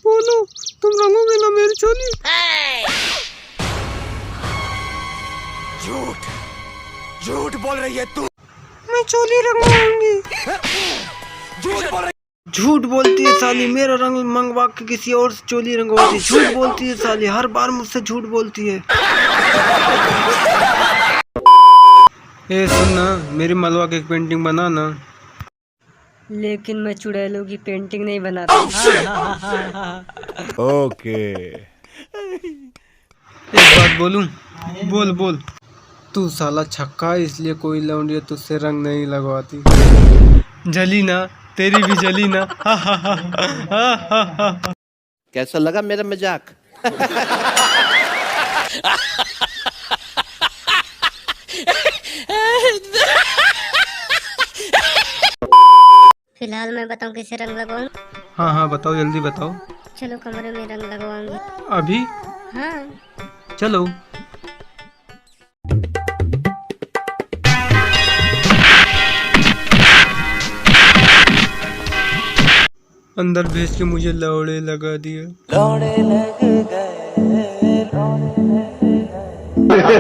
बोलो, तुम रंगोगे ना मेरी चोली? झूठ झूठ बोल रही है तू। मैं चोली रंगवाऊंगी। झूठ बोल रही। झूठ बोलती है साली, मेरा रंग मंगवा के किसी और से चोली रंगवाती है। झूठ बोलती है साली, हर बार मुझसे झूठ बोलती है। ए सुन ना, मेरी मलवा की एक पेंटिंग बना ना। लेकिन मैं चुड़ैलों की पेंटिंग नहीं बनाता। ओके। एक बात बोलूं? बोल बोल। तू साला छक्का है, इसलिए कोई लौंडिया तुझसे रंग नहीं लगवाती। जली ना, तेरी भी जली ना। कैसा लगा मेरा मजाक? फिलहाल मैं बताऊं किसे रंग लगवाऊं? हाँ हाँ बताओ, जल्दी बताओ। चलो कमरे में रंग लगवाऊंगी। अभी? हाँ। चलो। अंदर भेज के मुझे लौड़े लगा दिया। लौड़े लग गए, लौड़े लग गए।